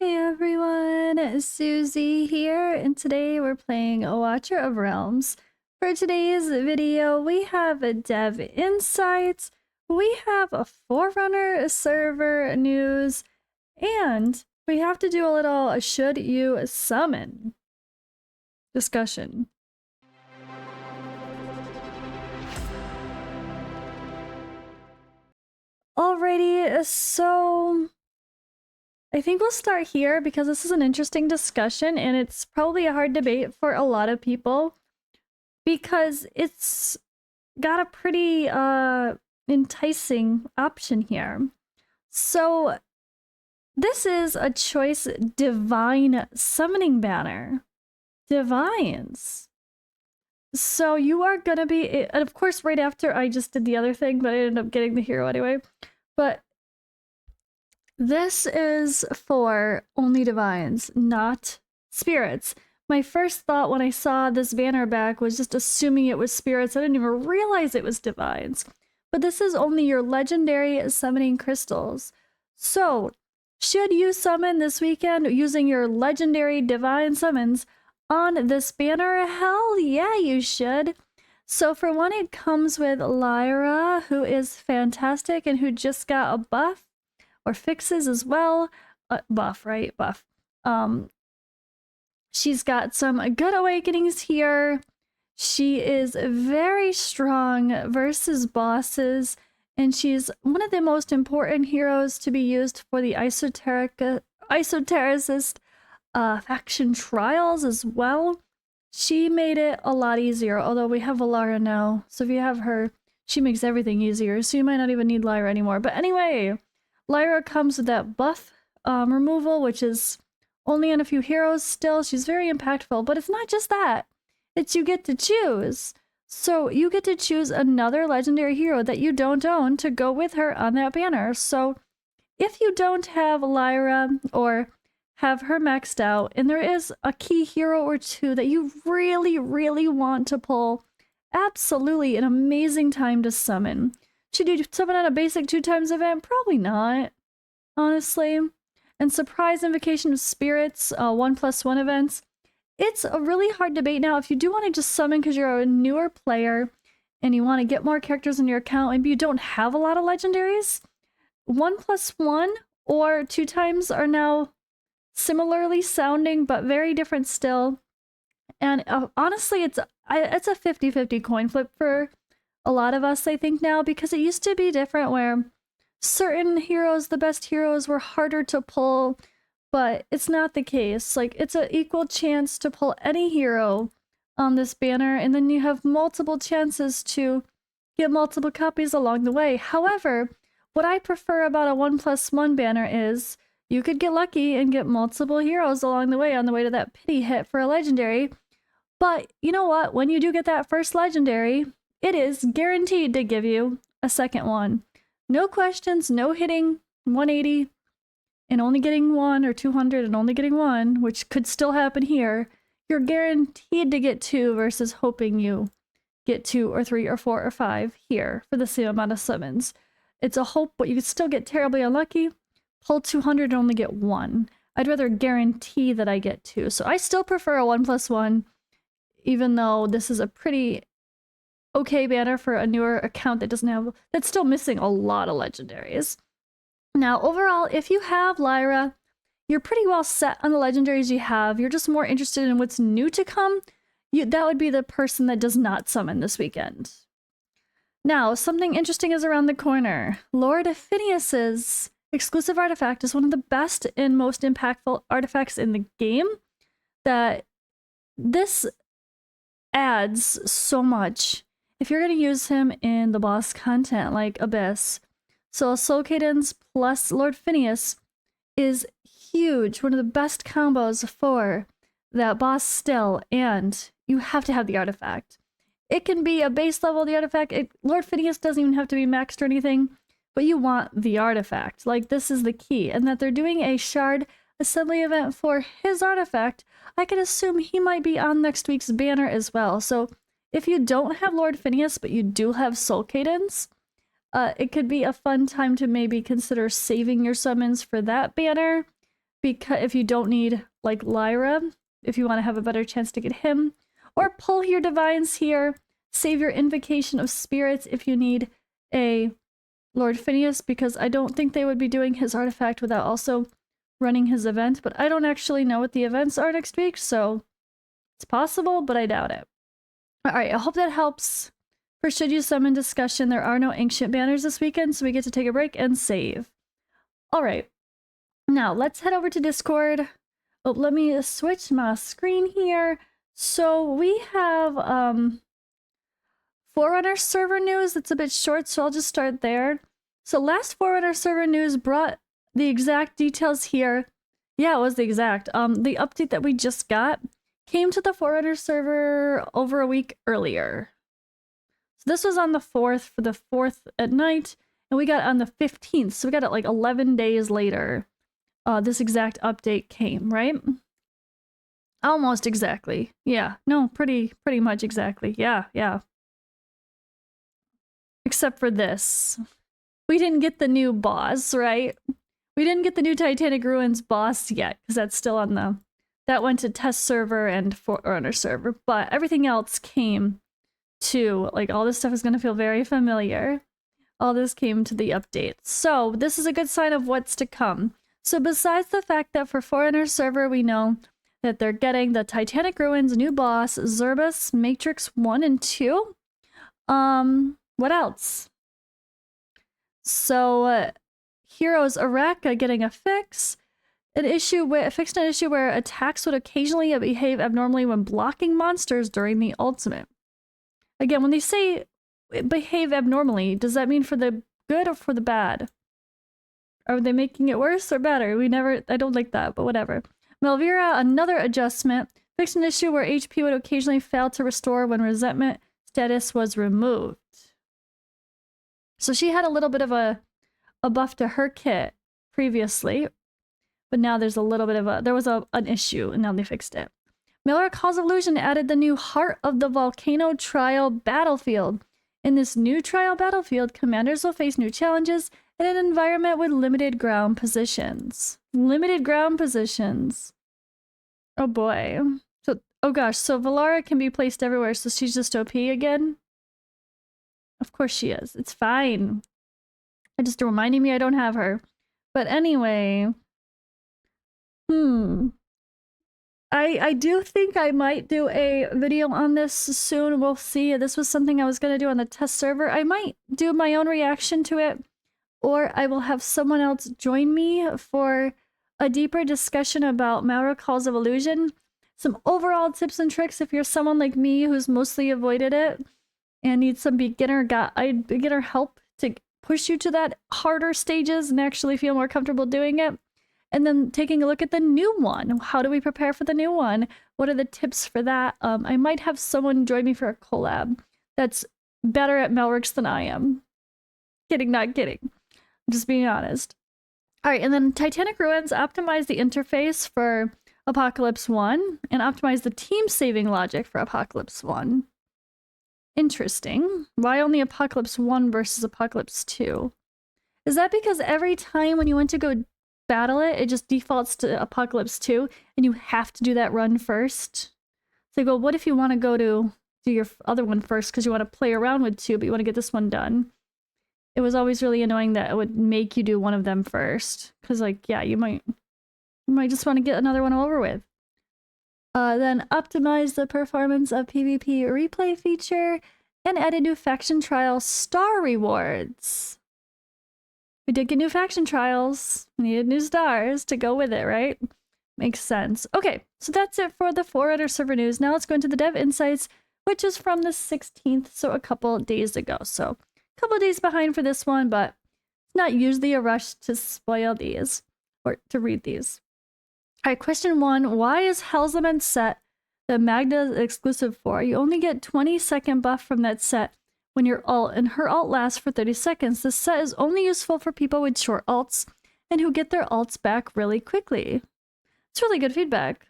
Hey everyone, Suzi here, and today we're playing a Watcher of Realms. For today's video, we have a dev insights, we have a Forerunner server news, and we have to do a little should you summon discussion. Alrighty, so I think we'll start here because this is an interesting discussion and it's probably a hard debate for a lot of people because it's got a pretty enticing option here. So this is a choice divine summoning banner. Divines. So you are gonna be, and of course right after I just did the other thing, but I ended up getting the hero anyway. But this is for only divines, not spirits. My first thought when I saw this banner back was just assuming it was spirits. I didn't even realize it was divines. But this is only your legendary summoning crystals. So, should you summon this weekend using your legendary divine summons on this banner? Hell yeah, you should. So for one, it comes with Lyra, who is fantastic and who just got a buff. Or fixes as well. Buff, right? Buff. She's got some good awakenings here. She is very strong versus bosses, and she's one of the most important heroes to be used for the esotericist faction trials as well. She made it a lot easier, although we have Alara now, so if you have her, she makes everything easier, so you might not even need Lyra anymore. But anyway, Lyra comes with that buff removal, which is only on a few heroes still. She's very impactful, but it's not just that. It's you get to choose. So you get to choose another legendary hero that you don't own to go with her on that banner. So if you don't have Lyra or have her maxed out, and there is a key hero or two that you really, really want to pull, absolutely an amazing time to summon. Should you summon on a basic 2x event? Probably not, honestly. And Surprise Invocation of Spirits, 1+1 events. It's a really hard debate now. If you do want to just summon because you're a newer player and you want to get more characters in your account, maybe you don't have a lot of legendaries, 1+1 or 2x are now similarly sounding, but very different still. And honestly, it's a 50-50 coin flip for a lot of us, I think, now, because it used to be different where certain heroes, the best heroes, were harder to pull, but it's not the case. Like, it's an equal chance to pull any hero on this banner, and then you have multiple chances to get multiple copies along the way. However, what I prefer about a 1+1 banner is you could get lucky and get multiple heroes along the way on the way to that pity hit for a legendary. But you know what? When you do get that first legendary, it is guaranteed to give you a second one. No questions, no hitting 180 and only getting 1 or 200 and only getting 1, which could still happen here. You're guaranteed to get 2 versus hoping you get 2 or 3 or 4 or 5 here for the same amount of summons. It's a hope, but you could still get terribly unlucky. Pull 200 and only get 1. I'd rather guarantee that I get 2. So I still prefer a 1+1, even though this is a pretty okay banner for a newer account that's still missing a lot of legendaries. Now, overall, if you have Lyra, you're pretty well set on the legendaries you have. You're just more interested in what's new to come. That would be the person that does not summon this weekend. Now, something interesting is around the corner. Lord Phineas's exclusive artifact is one of the best and most impactful artifacts in the game. That this adds so much if you're going to use him in the boss content like Abyss. So Soul Cadence plus Lord Phineas is huge, one of the best combos for that boss still, and you have to have the artifact. It can be a base level of the artifact. Lord Phineas doesn't even have to be maxed or anything, but you want the artifact. Like, this is the key. And that they're doing a shard assembly event for his artifact, I can assume he might be on next week's banner as well. So if you don't have Lord Phineas, but you do have Soul Cadence, it could be a fun time to maybe consider saving your summons for that banner because if you don't need like Lyra, if you want to have a better chance to get him, or pull your divines here, save your invocation of spirits if you need a Lord Phineas, because I don't think they would be doing his artifact without also running his event, but I don't actually know what the events are next week, so it's possible, but I doubt it. Alright, I hope that helps. For should you summon discussion, there are no ancient banners this weekend, so we get to take a break and save. Alright, now let's head over to Discord. Oh, let me switch my screen here. So we have Forerunner server news. It's a bit short, so I'll just start there. So last Forerunner server news brought the exact details here. Yeah, it was the exact. The update that we just got came to the Forerunner server over a week earlier. So this was on the 4th for the 4th at night, and we got it on the 15th. So we got it like 11 days later. This exact update came, right? Almost exactly. Yeah, no, pretty much exactly. Yeah. Except for this. We didn't get the new boss, right? We didn't get the new Titanic Ruins boss yet, because that's still on the... That went to test server and Forerunner server, but everything else came to... Like, all this stuff is going to feel very familiar. All this came to the update. So, this is a good sign of what's to come. So, besides the fact that for Forerunner server, we know that they're getting the Titanic Ruins new boss, Zerbus, Matrix 1 and 2. What else? So, Heroes Araka getting a fix. Fixed an issue where attacks would occasionally behave abnormally when blocking monsters during the ultimate. Again, when they say behave abnormally, does that mean for the good or for the bad? Are they making it worse or better? I don't like that, but whatever. Melvira, another adjustment. Fixed an issue where HP would occasionally fail to restore when resentment status was removed. So she had a little bit of a buff to her kit previously, but now there's a little bit of there was an issue, and now they fixed it. Miller Cause of Illusion added the new Heart of the Volcano Trial Battlefield. In this new trial battlefield, commanders will face new challenges in an environment with limited ground positions. Limited ground positions. Oh boy. So, oh gosh, so Valara can be placed everywhere, so she's just OP again? Of course she is. It's fine. It just reminding me I don't have her. But anyway. I do think I might do a video on this soon. We'll see. This was something I was going to do on the test server. I might do my own reaction to it, or I will have someone else join me for a deeper discussion about Maura Calls of Illusion. Some overall tips and tricks if you're someone like me who's mostly avoided it and needs some beginner help to push you to that harder stages and actually feel more comfortable doing it. And then taking a look at the new one. How do we prepare for the new one? What are the tips for that? I might have someone join me for a collab that's better at Melrix than I am. Kidding, not kidding. I'm just being honest. All right, and then Titanic Ruins optimize the interface for Apocalypse 1 and optimize the team saving logic for Apocalypse 1. Interesting. Why only Apocalypse 1 versus Apocalypse 2? Is that because every time when you went to go battle it just defaults to Apocalypse 2 and you have to do that run first? So you go, what if you want to go to do your other one first because you want to play around with 2 but you want to get this one done? It was always really annoying that it would make you do one of them first, because like, yeah, you might just want to get another one over with. Then optimize the performance of PvP replay feature and add a new faction trial star rewards. We did get new faction trials. We needed new stars to go with it, right? Makes sense. Okay, so that's it for the Forerunner server news. Now let's go into the dev insights, which is from the 16th, so a couple days ago. So a couple days behind for this one, but it's not usually a rush to spoil these or to read these. All right, question 1. Why is Helzament set the Magda exclusive for? You only get 20-second buff from that set when your ult, and her ult lasts for 30 seconds. This set is only useful for people with short ults and who get their ults back really quickly. It's really good feedback.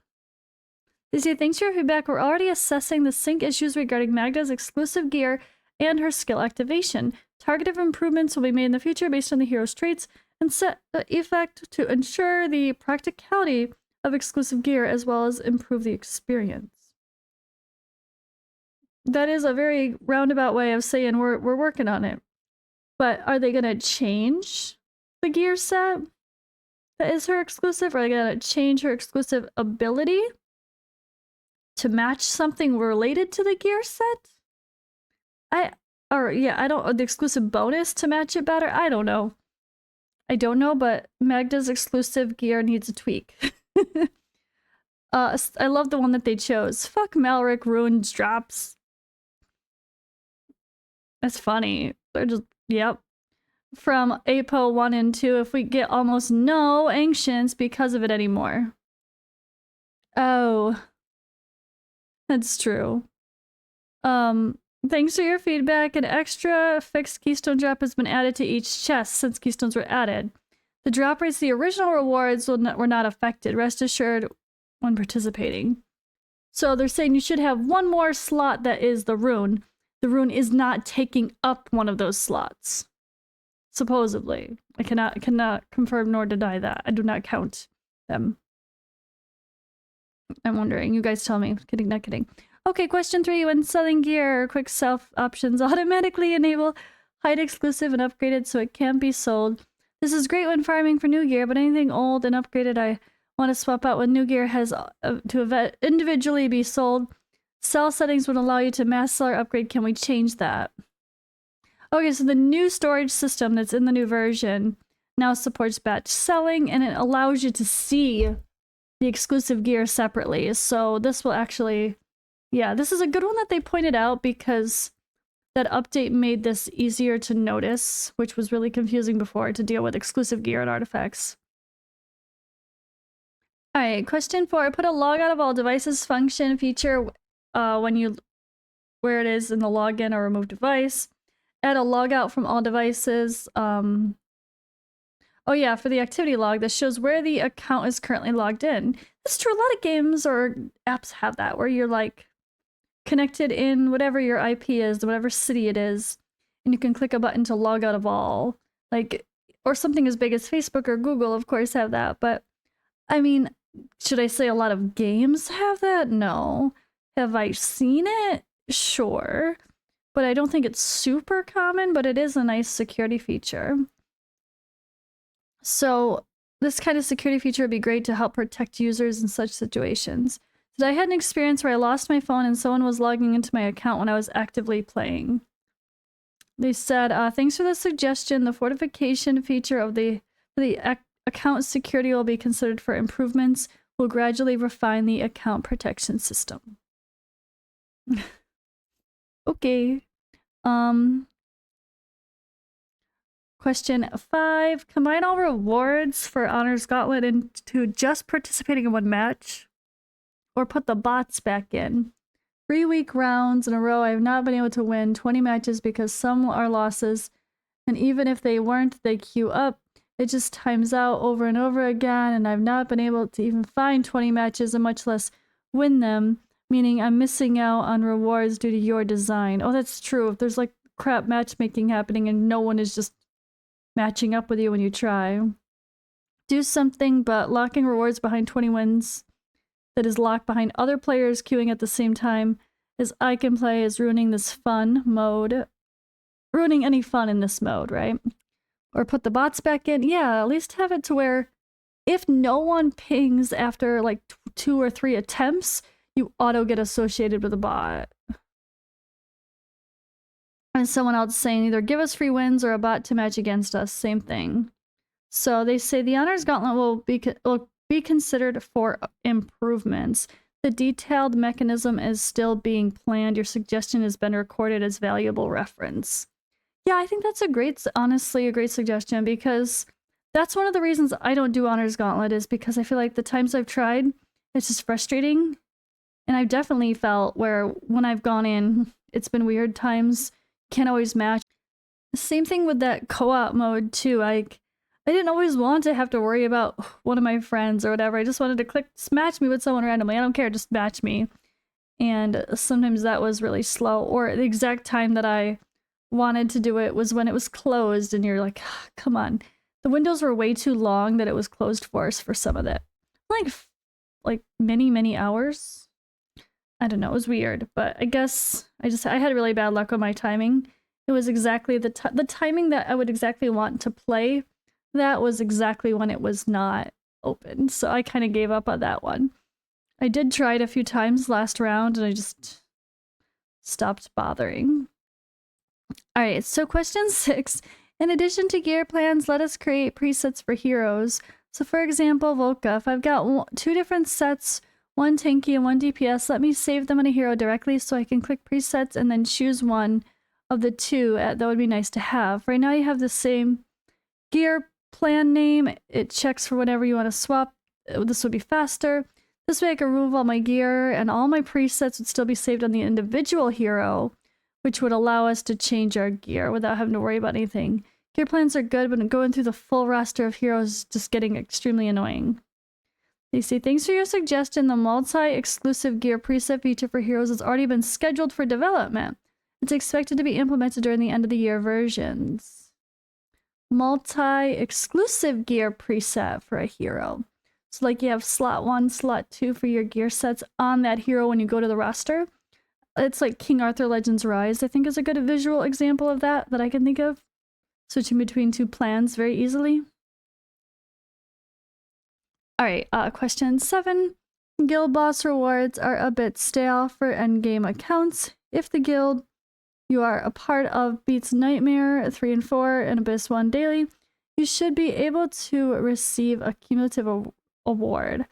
Daisy, thanks for your feedback. We're already assessing the sync issues regarding Magda's exclusive gear and her skill activation. Targeted improvements will be made in the future based on the hero's traits and set the effect to ensure the practicality of exclusive gear as well as improve the experience. That is a very roundabout way of saying we're working on it. But are they gonna change the gear set that is her exclusive? Or are they gonna change her exclusive ability to match something related to the gear set? the exclusive bonus to match it better? I don't know. But Magda's exclusive gear needs a tweak. I love the one that they chose. Fuck Malric ruined drops. That's funny. They're just, yep. From APO 1 and 2, if we get almost no ancients because of it anymore. Oh. That's true. Thanks for your feedback. An extra fixed keystone drop has been added to each chest since keystones were added. The drop rates, the original rewards were not affected. Rest assured when participating. So they're saying you should have one more slot that is the rune. The rune is not taking up one of those slots. Supposedly. I cannot confirm nor deny that. I do not count them. I'm wondering. You guys tell me. Kidding, not kidding. Okay, question 3. When selling gear, quick self options automatically enable hide exclusive and upgraded so it can't be sold. This is great when farming for new gear, but anything old and upgraded I want to swap out with new gear has to individually be sold. Sell settings would allow you to mass sell or upgrade. Can we change that? Okay, so the new storage system that's in the new version now supports batch selling, and it allows you to see the exclusive gear separately. So this will actually, yeah, this is a good one that they pointed out because that update made this easier to notice, which was really confusing before to deal with exclusive gear and artifacts. All right, question 4. Put a log out of all devices function feature where it is in the login or remove device. Add a logout from all devices. Oh yeah, for the activity log that shows where the account is currently logged in. That's true. A lot of games or apps have that where you're like connected in whatever your IP is, whatever city it is, and you can click a button to log out of all. Like, or something as big as Facebook or Google, of course, have that. But I mean, should I say a lot of games have that? No. Have I seen it? Sure. But I don't think it's super common, but it is a nice security feature. So this kind of security feature would be great to help protect users in such situations. So I had an experience where I lost my phone and someone was logging into my account when I was actively playing. They said, thanks for the suggestion. The fortification feature of the account security will be considered for improvements. We'll gradually refine the account protection system. Okay. Question 5. Combine all rewards for Honor's Gauntlet into just participating in one match. Or put the bots back in. 3-week rounds in a row, I have not been able to win 20 matches because some are losses. And even if they weren't, they queue up. It just times out over and over again, and I've not been able to even find 20 matches and much less win them. Meaning I'm missing out on rewards due to your design. Oh, that's true. If there's like crap matchmaking happening and no one is just matching up with you when you try. Do something, but locking rewards behind 20 wins that is locked behind other players queuing at the same time as I can play is ruining this fun mode. Ruining any fun in this mode, right? Or put the bots back in. Yeah, at least have it to where if no one pings after like 2 or 3 attempts, you auto get associated with a bot. And someone else saying either give us free wins or a bot to match against us. Same thing. So they say the Honors Gauntlet will be considered for improvements. The detailed mechanism is still being planned. Your suggestion has been recorded as valuable reference. Yeah, I think that's honestly a great suggestion because that's one of the reasons I don't do Honors Gauntlet is because I feel like the times I've tried, it's just frustrating. And I've definitely felt where when I've gone in, it's been weird times. Can't always match. Same thing with that co-op mode too. I didn't always want to have to worry about one of my friends or whatever. I just wanted to click match me with someone randomly. I don't care, just match me. And sometimes that was really slow. Or the exact time that I wanted to do it was when it was closed and you're like, come on. The windows were way too long that it was closed for some of it. Like many hours. I don't know, it was weird, but I guess I had really bad luck with my timing. It was exactly the timing that I would exactly want to play. That was exactly when it was not open, so I kind of gave up on that one. I did try it a few times last round, and I just stopped bothering. All right, so question 6. In addition to gear plans, let us create presets for heroes. So for example, Volca, if I've got 2 different sets, one tanky and one DPS, let me save them on a hero directly so I can click presets and then choose one of the 2. That would be nice to have. Right now you have the same gear plan name. It checks for whenever you want to swap. This would be faster. This way I can remove all my gear and all my presets would still be saved on the individual hero, which would allow us to change our gear without having to worry about anything. Gear plans are good, but going through the full roster of heroes is just getting extremely annoying. They say, thanks for your suggestion. The multi-exclusive gear preset feature for heroes has already been scheduled for development. It's expected to be implemented during the end of the year versions. Multi-exclusive gear preset for a hero. So like you have slot 1, slot 2 for your gear sets on that hero when you go to the roster. It's like King Arthur Legends Rise, I think, is a good visual example of that I can think of. Switching between 2 plans very easily. Alright, question 7. Guild boss rewards are a bit stale for endgame accounts. If the guild you are a part of beats Nightmare 3 and 4 and Abyss 1 daily, you should be able to receive a cumulative award.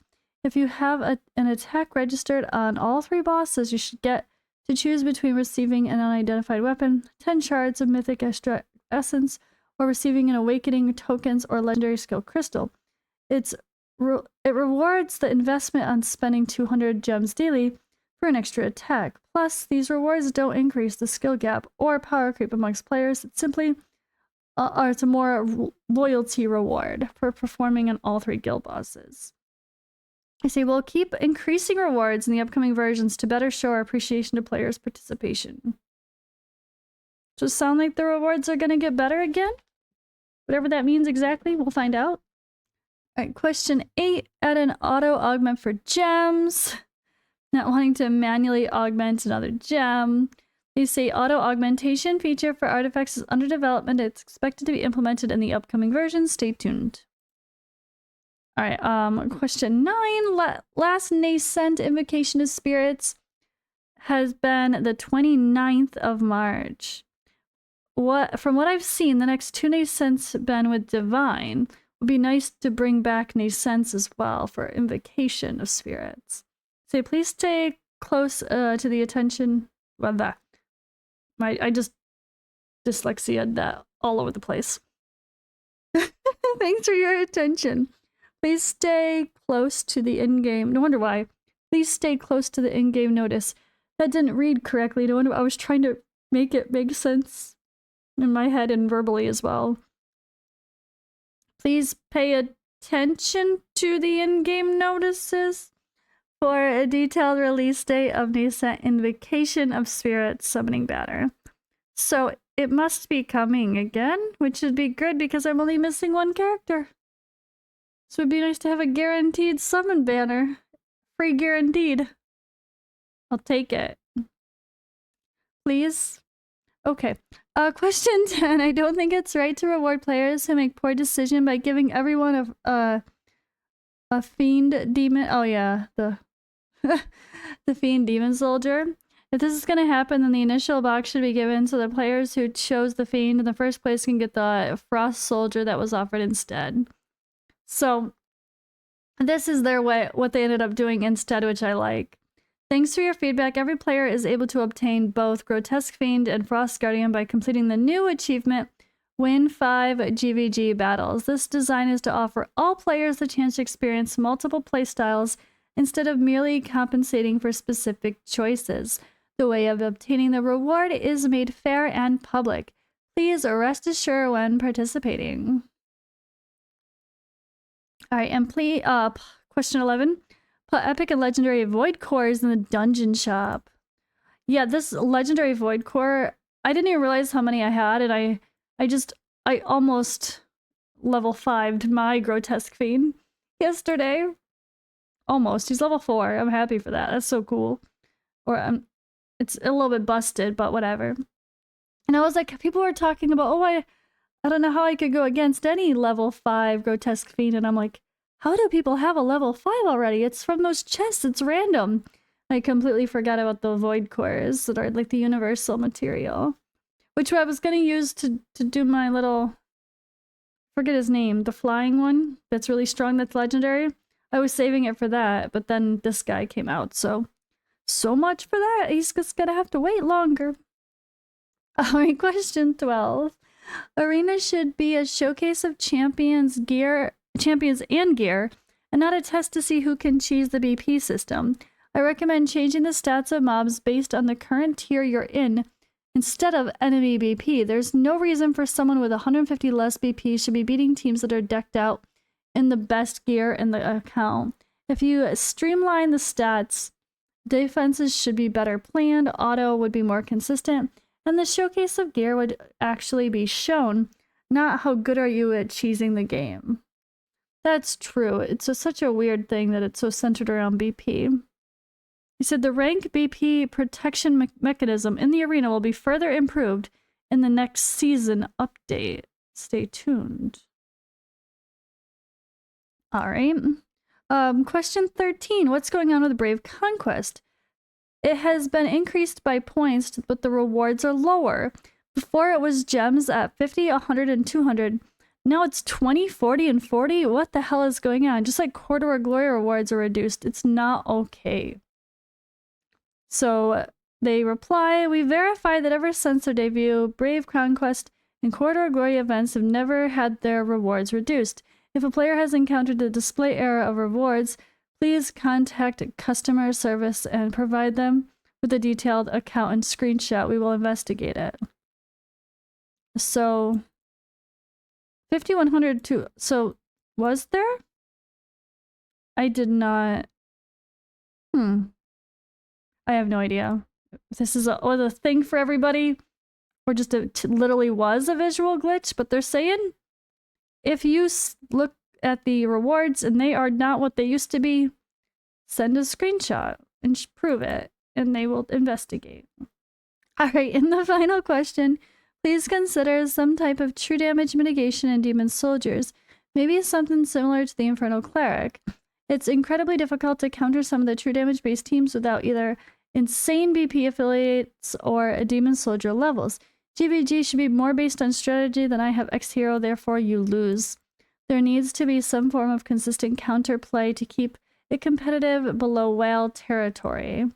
If you have an attack registered on all 3 bosses, you should get to choose between receiving an unidentified weapon, 10 shards of mythic essence, or receiving an awakening tokens or legendary skill crystal. It rewards the investment on spending 200 gems daily for an extra attack. Plus, these rewards don't increase the skill gap or power creep amongst players. It's simply it's a more loyalty reward for performing on all 3 guild bosses. I say we'll keep increasing rewards in the upcoming versions to better show our appreciation to players' participation. Does it sound like the rewards are going to get better again? Whatever that means exactly, we'll find out. Alright, question 8. Add an auto augment for gems. Not wanting to manually augment another gem. They say auto augmentation feature for artifacts is under development. It's expected to be implemented in the upcoming version. Stay tuned. Alright, question 9. Last nascent invocation of spirits has been the 29th of March. From what I've seen, the next 2 nascents been with divine. Would be nice to bring back nascents as well for invocation of spirits. Say, please stay close to the attention. Well, that I just dyslexia that all over the place. Thanks for your attention. Please stay close to the in-game. No wonder why. Please stay close to the in-game notice. That didn't read correctly. No wonder I was trying to make it make sense in my head and verbally as well. Please pay attention to the in-game notices for a detailed release date of nascent invocation of spirit summoning banner. So it must be coming again, which would be good because I'm only missing 1 character. So it'd be nice to have a guaranteed summon banner. Free guaranteed. I'll take it. Please? Okay. Question 10. I don't think it's right to reward players who make poor decision by giving everyone a fiend demon. Oh yeah, the the fiend demon soldier. If this is gonna happen, then the initial box should be given so the players who chose the fiend in the first place can get the frost soldier that was offered instead. So this is their way, what they ended up doing instead, which I like. Thanks for your feedback, every player is able to obtain both Grotesque Fiend and Frost Guardian by completing the new achievement, Win 5 GVG battles. This design is to offer all players the chance to experience multiple playstyles instead of merely compensating for specific choices. The way of obtaining the reward is made fair and public. Please rest assured when participating. Alright, and please, question 11. Put epic and legendary void cores in the dungeon shop. Yeah, this legendary void core, I didn't even realize how many I had, and I almost level 5'd my grotesque fiend yesterday. Almost. He's level 4. I'm happy for that. That's so cool. Or it's a little bit busted, but whatever. And I was like, people were talking about, oh, I don't know how I could go against any level 5 grotesque fiend. And I'm like, how do people have a level 5 already? It's from those chests. It's random. I completely forgot about the void cores that are like the universal material, which I was going to use to do my little, forget his name, the flying one that's really strong, that's legendary. I was saving it for that, but then this guy came out, so much for that. He's just gonna have to wait longer. Alright, question 12. Arena should be a showcase of champions and gear, and not a test to see who can cheese the BP system. I recommend changing the stats of mobs based on the current tier you're in, instead of enemy BP. There's no reason for someone with 150 less BP should be beating teams that are decked out in the best gear in the account. If you streamline the stats, defenses should be better planned, auto would be more consistent, and the showcase of gear would actually be shown, not how good are you at cheesing the game. That's true. It's such a weird thing that it's so centered around BP. He said the rank BP protection mechanism in the arena will be further improved in the next season update. Stay tuned. All right. Question 13. What's going on with Brave Conquest? It has been increased by points, but the rewards are lower. Before it was gems at 50, 100, and 200. Now it's 20, 40, and 40? What the hell is going on? Just like Corridor Glory rewards are reduced. It's not okay. So they reply, we verify that ever since their debut, Brave Conquest and Corridor Glory events have never had their rewards reduced. If a player has encountered a display error of rewards, please contact customer service and provide them with a detailed account and screenshot. We will investigate it. So 5100 to, so was there? I did not. I have no idea. If this is a thing for everybody, or just literally was a visual glitch, but they're saying if you look at the rewards and they are not what they used to be, send a screenshot and prove it, and they will investigate. Alright, in the final question, please consider some type of true damage mitigation in Demon Soldiers. Maybe something similar to the Infernal Cleric. It's incredibly difficult to counter some of the true damage-based teams without either insane BP affiliates or a Demon Soldier levels. GBG should be more based on strategy than I have X hero, therefore you lose. There needs to be some form of consistent counterplay to keep it competitive below whale territory.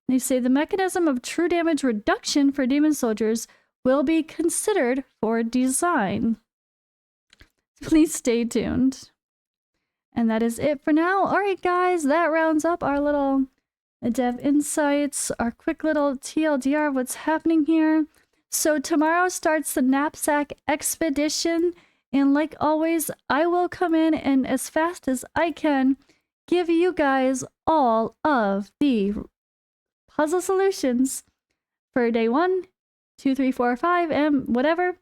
They say the mechanism of true damage reduction for Demon Soldiers will be considered for design. Please stay tuned. And that is it for now. Alright guys, that rounds up our little dev insights, our quick little TLDR of what's happening here. So tomorrow starts the Knapsack Expedition, and like always, I will come in and as fast as I can give you guys all of the puzzle solutions for day 1, 2, 3, 4, 5, and whatever,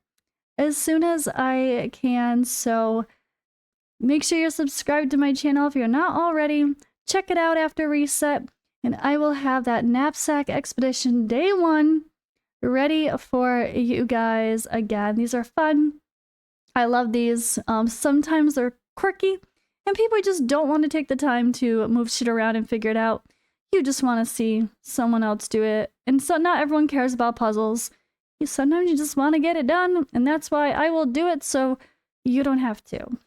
as soon as I can. So make sure you're subscribed to my channel if you're not already. Check it out after reset, and I will have that Knapsack Expedition day 1 ready for you guys again. These are fun. I love these. Sometimes they're quirky, and people just don't want to take the time to move shit around and figure it out. You just want to see someone else do it. And so not everyone cares about puzzles. Sometimes you just want to get it done, and that's why I will do it so you don't have to.